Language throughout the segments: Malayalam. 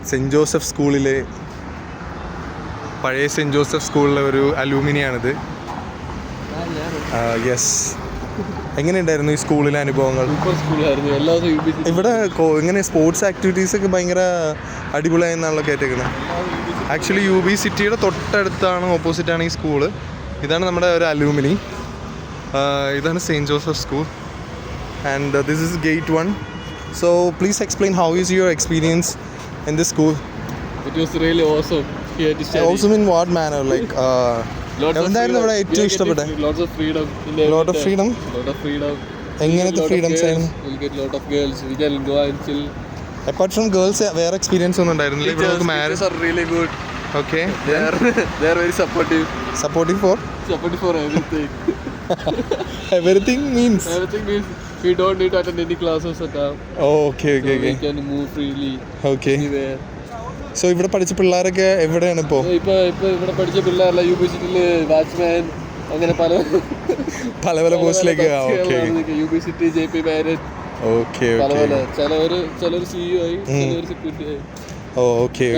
സെൻറ്റ് ജോസഫ് സ്കൂളിലെ പഴയ സെൻറ്റ് ജോസഫ് സ്കൂളിലെ ഒരു അലൂമിനിയാണിത്. യെസ്. എങ്ങനെയുണ്ടായിരുന്നു ഈ സ്കൂളിലെ അനുഭവങ്ങൾ? ഇവിടെ ഇങ്ങനെ സ്പോർട്സ് ആക്ടിവിറ്റീസൊക്കെ ഭയങ്കര അടിപൊളിയായെന്നാണല്ലോ കേട്ടേക്കുന്നത്. ആക്ച്വലി UB സിറ്റിയുടെ തൊട്ടടുത്താണ്, ഓപ്പോസിറ്റാണ് ഈ സ്കൂള്. ഇതാണ് നമ്മുടെ ഒരു അലൂമിനി. ഇതാണ് saint Joseph school and this is gate 1. So please explain how is your experience in this school? It was really awesome here to study. Awesome in what manner? Like എന്തായിരുന്നു ഇവിടെ ഏറ്റവും ഇഷ്ടപ്പെട്ടെ? Lots of freedom. Lot of freedom. എങ്ങനത്തെ freedoms ആയിരുന്നു? We'll get lot of girls. We can go and chill. Apart from girls, വേറെ എക്സ്പീരിയൻസ് ഒന്നും ഉണ്ടായിരുന്നില്ല? ഇവിടെ നമുക്ക് marriage are really good. Okay. They are very supportive. Supportive for everything. Everything means we don't need to attend any classes at all. Okay. We can move freely. Okay. Anywhere. So ഇവിടെ പഠിച്ച പിള്ളേരൊക്കെ എവിടെയാണ് ഇപ്പോൾ? ഇപ്പൊ ഇവിടെ പഠിച്ച പിള്ളേരല്ല UB സിറ്റിയില് വാച്ച്മാൻ അങ്ങനെ പല പോസ്റ്റിലേക്ക്. UB city JP marriage. Okay. ചിലർ CEO ആയി, ചിലർ സെക്യൂരിറ്റി ആയി. Okay.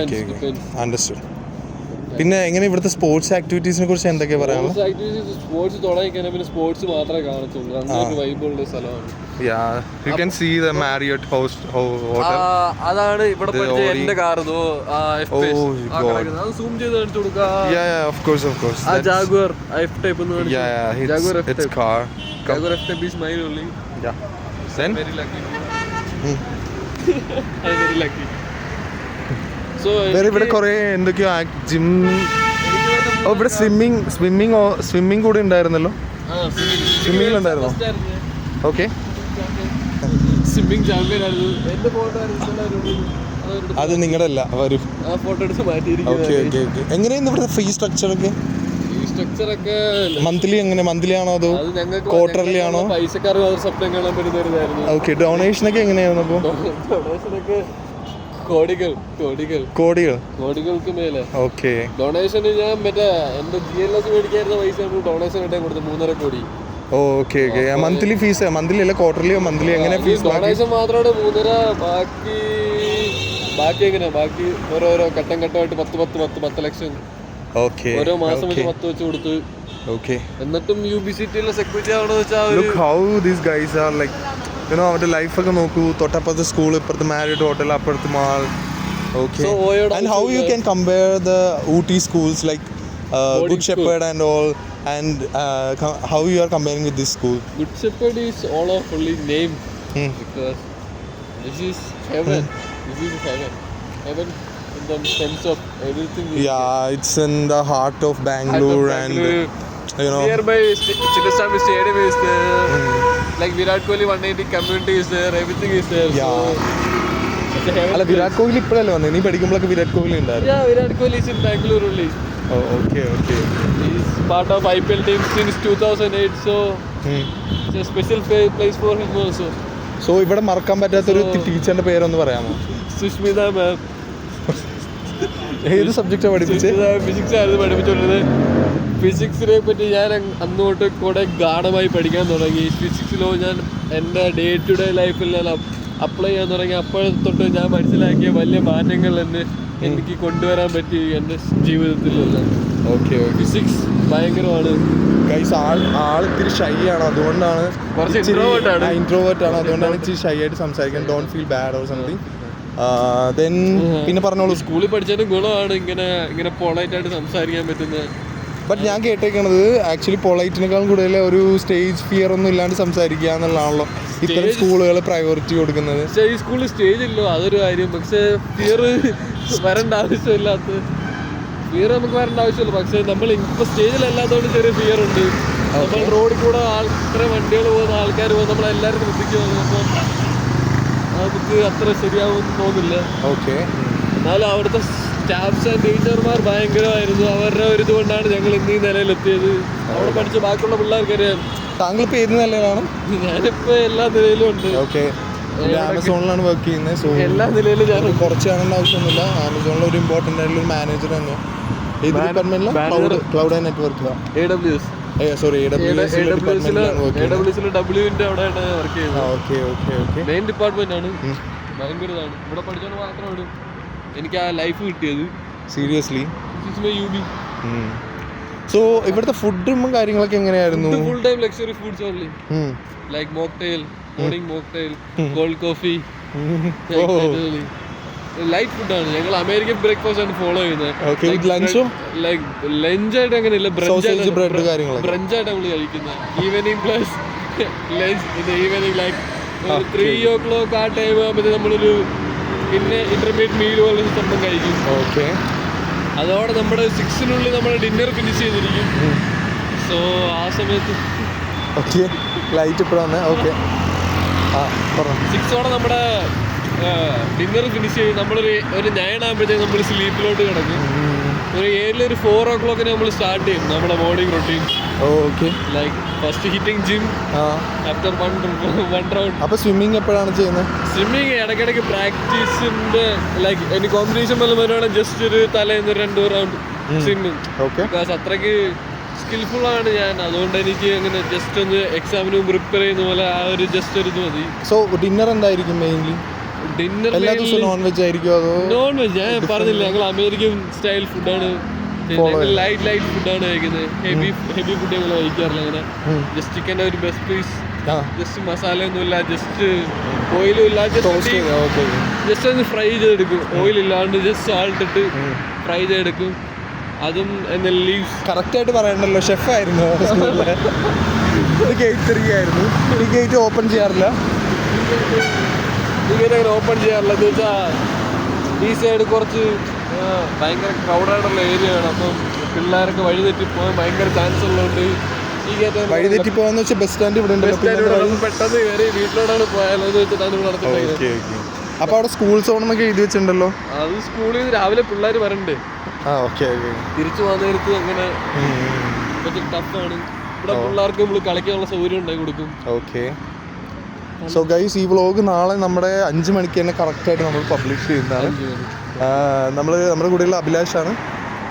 Understood. പിന്നെ എങ്ങനെ ഇവിടുത്തെ സ്പോർട്സ് ആക്ടിവിറ്റീസിനെ കുറിച്ച് എന്തൊക്കെയാ പറയാനുള്ളത്? സ്പോർട്സ് തുടങ്ങിക്കഴിഞ്ഞാൽ പിന്നെ സ്പോർട്സ് മാത്രമേ കാണത്തുള്ളൂ. അങ്ങനെ വൈബുള്ള സ്ഥലമാണ്. You can see the Marriott hotel. അതാണ് ഇവിടെ പഠിച്ച എന്റെ കാർ. സൂം ചെയ്ത് കാണിച്ചു കൊടുക്കാം. Of course. Jaguar F-Type എന്ന് കാണിച്ചു. Jaguar F-Type. It's car. Jaguar F-Type is mine only. Then very lucky. I'm very lucky. So ഇവിടെ കുറെ എന്തൊക്കെയോ ജിം, ഇവിടെ സ്വിമ്മിങ് കൂടെ ഉണ്ടായിരുന്നല്ലോ. സ്വിമ്മിങ്ങിലുണ്ടായിരുന്നോ? ഓക്കെ. സ്വിമ്മിങ് ചാമ്പ്യൻ ആയിരുന്നു. എന്റെ ഫോട്ടോ അത് നിങ്ങളുടെ അല്ല, വരും. ആ ഫോട്ടോ എടുത്ത് മാറ്റിയിരിക്കുന്നു. ഓക്കെ. എങ്ങനെയാണ് ഇവിടുത്തെ ഫീ സ്ട്രക്ചറൊക്കെ? മന്ത്ലി ആണോ അതോ ക്വാർട്ടർലി ആണോ? പൈസക്കാർക്ക് സ്വപ്നം കാണാൻ പറ്റുന്നതായിരുന്നു. ഓക്കെ. ഡൊണേഷനൊക്കെ എങ്ങനെയായിരുന്നു അപ്പോൾ? ഡൊണേഷനൊക്കെ കോടികൾക്ക് മേലെ. ഓക്കെ. ഡൊണേഷന് ഞാൻ മറ്റേ എന്റെ GLS മേടിക്കായിരുന്ന പൈസ ഡൊണേഷൻ ആയിട്ട് കൊടുത്തു 3.5 കോടി. ഓക്കെ. മന്ത്ലി ഫീസ് മന്ത്ലി അല്ല ക്വാർട്ടർലിയോ മന്ത്ലി എങ്ങനെ ഫീസ്? ഡൊണേഷൻ മാത്രമാണ് 3.5. ബാക്കി ഓരോരോ ഘട്ടമായിട്ട് 10 ലക്ഷം ഓരോ മാസം വെച്ച് 10 വെച്ച് കൊടുത്ത്. എന്നിട്ടും UB സിറ്റിയിലെ സെക്യൂരിറ്റി ആവണമെന്ന് വെച്ചാൽ look how these guys are like, you know, അവരുടെ ലൈഫൊക്കെ നോക്കൂ. തൊട്ടപ്പുറത്ത് സ്കൂൾ, ഇപ്പുറത്ത് മാരിഡ് ഹോട്ടൽ, അപ്പുറത്ത് mall. Okay. So and how you can compare the Ooty schools like Good Shepherd and all, and how you are comparing with this school? Good Shepherd is all of only name. Because this is heaven. This is heaven in the sense of everything. It's in the heart of Bangalore. And you know, nearby Chinnaswamy Stadium is there. Like Virat Kohli 180 community is there. Everything is there. അല്ല, വിരാട് കോഹ്ലി ഇപ്പോഴല്ലേ വന്നത്? നീ പഠിക്കുമ്പോഴൊക്കെ വിരാട് കോഹ്ലി ഉണ്ടായിരുന്നു. Virat Kohli is in Bangalore only. Okay. He is part of IPL team since 2008. So it's a special place for him also. So ഇവിടെ മറക്കാൻ പറ്റാത്തൊരു ടീച്ചറിന്റെ പേരൊന്ന് പറയാമോ? സുഷ്മിത മാം. ഏത് സബ്ജക്റ്റാണ് പഠിപ്പിച്ചത്? ഫിസിക്സ് ആയിരുന്നു പഠിപ്പിച്ചുകൊണ്ടത്. ഫിസിക്സിനെ പറ്റി ഞാൻ അന്നോട്ട് കൂടെ ഗാഢമായി പഠിക്കാൻ തുടങ്ങി. ഫിസിക്സിലോ ഞാൻ എൻ്റെ ഡേ ടു ഡേ ലൈഫിൽ ഞാൻ അപ്ലൈ ചെയ്യാൻ തുടങ്ങി. അപ്പോൾ തൊട്ട് ഞാൻ മനസ്സിലാക്കിയ വലിയ മാറ്റങ്ങൾ എനിക്ക് കൊണ്ടുവരാൻ പറ്റി എൻ്റെ ജീവിതത്തിലെല്ലാം. ഫിസിക്സ് ഭയങ്കരമാണ്. ഇത്തിരി ഷൈ ആണ്, അതുകൊണ്ടാണ് ഇൻട്രോവേർട്ട് ആണ്, അതുകൊണ്ടാണ് ഇച്ചിരി ഷൈ ആയിട്ട് സംസാരിക്കാൻ. Don't feel bad or something. പിന്നെ പറഞ്ഞോളൂ. സ്കൂളിൽ പഠിച്ചതിന് ഗുണമാണ് ഇങ്ങനെ പൊളൈറ്റ് ആയിട്ട് സംസാരിക്കാൻ പറ്റുന്നത്. ബട്ട് ഞാൻ കേട്ടേക്കണത് ആക്ച്വലി പൊളൈറ്റിനേക്കാളും കൂടുതൽ ഒരു സ്റ്റേജ് ഫിയർ ഒന്നും ഇല്ലാണ്ട് സംസാരിക്കുക എന്നുള്ളതാണല്ലോ ഇത്തരം സ്കൂളുകൾ പ്രയോറിറ്റി കൊടുക്കുന്നത്. ഈ സ്കൂളിൽ സ്റ്റേജ് ഇല്ലോ, അതൊരു കാര്യം. പക്ഷെ ഫിയർ വരേണ്ട ആവശ്യമില്ലാത്ത ഫിയർ നമുക്ക് വരേണ്ട ആവശ്യമില്ല. പക്ഷെ നമ്മൾ ഇപ്പൊ സ്റ്റേജിലല്ലാത്തതുകൊണ്ട് ചെറിയ ഫിയർ ഉണ്ട്. നമ്മൾ റോഡിൽ കൂടെ ഇത്ര വണ്ടികൾ പോകുന്ന ആൾക്കാർ പോകുന്ന നമ്മളെല്ലാവരും ശ്രദ്ധിക്കുന്നത്. അപ്പം നമുക്ക് അത്ര ശരിയാവുമെന്ന് തോന്നില്ല. എന്നാലും അവിടുത്തെ സ്റ്റാഫ്സ് ആൻഡ് ടീച്ചർമാർ ഭയങ്കരമായിരുന്നു. അവരുടെ ഒരു ഇതുകൊണ്ടാണ് ഞങ്ങൾ ഇന്ന് ഈ നിലയിലെത്തിയത്. അവിടെ പഠിച്ച ബാക്കിയുള്ള പിള്ളേർക്കറിയാം. താങ്കൾ ഇപ്പോൾ ഏത് നിലയിലാണ്? ഞാനിപ്പോൾ എല്ലാ നിലയിലും ഉണ്ട്. ആമസോണിലാണ് വർക്ക് ചെയ്യുന്നത്. സോ എല്ലാ നിലയിലും ഞാൻ കുറച്ച് കാണേണ്ട ആവശ്യമൊന്നുമില്ല. ആമസോണിൽ ഒരു ഇമ്പോർട്ടൻ്റ് ആയിട്ടുള്ള ഒരു മാനേജർ തന്നെയാണ്. ഏത് ഡിപ്പാർട്ട്മെന്റിലാണ്? Cloud and network. AWS. Sorry, AWS ഡിപ്പാർട്ട്മെന്റിലാണ് വർക്ക് ചെയ്യുന്നത്. W-ന്റെ അവിടെയാണ് വർക്ക് ചെയ്യുന്നത്. ഓക്കെ. മെയിൻ ഡിപ്പാർട്ട്മെന്റ് ആണ്. ഭയങ്കരതാണ്. ഇവിടെ പഠിച്ചോണ്ട് മാത്രമാണ് എനിക്ക് ആ ലൈഫ് കിട്ടിയത്. സീരിയസ്ലി. UB. സോ ഇവിടുത്തെ ഫുഡും കാര്യങ്ങളൊക്കെ എങ്ങനെയായിരുന്നു? Full time luxury foods only. Like mocktail, morning mocktail, cold coffee. Light ഫുഡാണ്. ഞങ്ങൾ അമേരിക്കൻ ബ്രേക്ക്ഫാസ്റ്റ് ആണ് ഫോളോ ചെയ്യുന്നത്. ലൈക്ക് ലഞ്ചായിട്ട് അങ്ങനെയല്ല, ബ്രഞ്ചായിട്ട് നമ്മൾ കഴിക്കുന്നത്. Evening plus lunch. Evening like 3 o'clock ആ ടൈം ആകുമ്പോഴത്തേക്ക് നമ്മളൊരു പിന്നെ ഇന്റർമീഡിയറ്റ് മീൽ പോലെ സംഭവം കഴിക്കും. ഓക്കെ. അതോടെ നമ്മുടെ 6-നുള്ളിൽ നമ്മൾ ഡിന്നർ ഫിനിഷ് ചെയ്തിരിക്കും. സോ ആ സമയത്ത് ലൈറ്റ് ഇപ്പോഴാണ്. ഓക്കെ. 6 നമ്മുടെ ഡിന്നർ ഫിനിഷ് ചെയ്ത് നമ്മളൊരു 9 ആകുമ്പോഴത്തേക്ക് നമ്മൾ സ്ലീപ്പിലോട്ട് കിടക്കും. ഒരു 4 o'clock നമ്മൾ സ്റ്റാർട്ട് ചെയ്യും നമ്മുടെ morning routine. Okay. Like first hitting gym after one round. അപ്പോൾ സ്വിമ്മിങ് എപ്പോഴാണ് ചെയ്യുന്നത്? സ്വിമ്മിങ് ഇടയ്ക്കിടയ്ക്ക് പ്രാക്ടീസിന്റെ ലൈക്ക് എനിക്ക് കോമ്പറ്റീഷൻ വല്ല വരുവാണെങ്കിൽ ജസ്റ്റ് ഒരു തലേന്ന് 2 റൗണ്ട് സ്വിമ്മിങ്. ബിക്കോസ് അത്രയ്ക്ക് സ്കിൽഫുൾ ആണ് ഞാൻ. അതുകൊണ്ട് എനിക്ക് അങ്ങനെ ജസ്റ്റ് ഒന്ന് എക്സാമിന് പ്രിപ്പയർ ചെയ്യുന്ന പോലെ ആ ഒരു ജസ്റ്റ് ഒരു ഇത് മതി. സോ ഡിന്നർ എന്തായിരിക്കും മെയിൻലി? ഡിന്നർ നോൺ വെജ് ആയിരിക്കും അതോ? Non veg. ഞാൻ പറഞ്ഞില്ല, ഞങ്ങൾ അമേരിക്കൻ സ്റ്റൈൽ ഫുഡാണ്. ലൈറ്റ് ഫുഡാണ് കഴിക്കുന്നത്. ഹെവി ഫുഡ് ഞങ്ങൾ കഴിക്കാറില്ല. അങ്ങനെ ജസ്റ്റ് ചിക്കൻ്റെ ഒരു ബെസ്റ്റ് പീസ്, ജസ്റ്റ് മസാല ഒന്നുമില്ല, ജസ്റ്റ് ഓയിലും ഇല്ല, ജസ്റ്റ് ഒന്ന് ഫ്രൈ ചെയ്തെടുക്കും. ഓയിൽ ഇല്ലാണ്ട് ജസ്റ്റ് സാൾട്ട് ഇട്ട് ഫ്രൈ ചെയ്തെടുക്കും. അതും ലീവ്സ്. കറക്റ്റായിട്ട് പറയണ്ടല്ലോ, ഷെഫായിരുന്നു. ഇത് ഗേറ്റ് 3 ആയിരുന്നു. ഈ ഗേറ്റ് ഓപ്പൺ ചെയ്യാറില്ല. ഇങ്ങനെ ഓപ്പൺ ചെയ്യാറില്ല എന്ന് വെച്ചാൽ ഈ സൈഡ് കുറച്ച് ഭയങ്കര ക്രൗഡായിട്ടുള്ള ഏരിയയാണ്. അപ്പം പിള്ളേരൊക്കെ വഴി തെറ്റിപ്പോകാൻ ഭയങ്കര ചാൻസ് ഉള്ളതുകൊണ്ട് ഈ ഗേറ്റ് വഴി തെറ്റിപ്പോകാന്ന് വെച്ചാൽ ബസ് സ്റ്റാൻഡ് ഇവിടെ പെട്ടെന്ന് കയറി വീട്ടിലോട്ടാണ് പോയാലെന്ന് വെച്ചിട്ടാണ് ഇവിടെ നടത്തുന്നത്. അപ്പോൾ അവിടെ സ്കൂൾ സോൺ എന്നൊക്കെ എഴുതി വെച്ചിട്ടുണ്ടല്ലോ. അത് സ്കൂളിൽ നിന്ന് രാവിലെ പിള്ളേർ വരണ്ട്. തിരിച്ചു പോകുന്ന നേരത്ത് അങ്ങനെ കുറച്ച് ടഫാണ്. ഇവിടെ പിള്ളേർക്ക് നമ്മൾ കളിക്കാനുള്ള സൗകര്യം ഉണ്ടാക്കി കൊടുക്കും. ഓക്കെ. സോ ഗൈസ്, ഈ വ്ളോഗ് നാളെ നമ്മുടെ 5 മണിക്ക് തന്നെ കറക്റ്റായിട്ട് നമ്മൾ പബ്ലിഷ് ചെയ്യുന്നതാണ്. നമ്മുടെ കൂടെയുള്ള അഭിലാഷാണ്.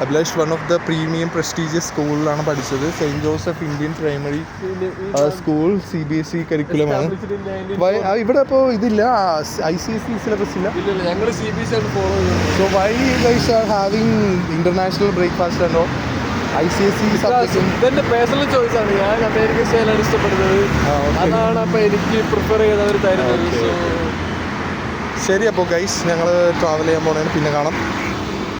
Abhilash one of the premium prestigious സ്കൂളിലാണ് പഠിച്ചത്. Saint Joseph Indian primary school. CBSE കരിക്കുലമാണ്. ഇവിടെ അപ്പോൾ ഇതില്ല, ICSE സിലബസ് ഇല്ല. ഞങ്ങൾ CBSE ആണ് ഫോളോ ചെയ്യുന്നത്. So why you guys are having international breakfast and all? ICSE ഇതെന്റെ പേഴ്സണൽ ചോയ്സ് ആണ്. ഞാൻ അമേരിക്കൻ സ്റ്റൈലാണ് ഇഷ്ടപ്പെടുന്നത്. അതാണ് അപ്പോൾ എനിക്ക് പ്രിഫർ ചെയ്തവർ തരുന്നത്. ശരി, അപ്പോൾ ഗൈസ് ഞങ്ങൾ ട്രാവൽ ചെയ്യാൻ പോകണേന് പിന്നെ കാണാം.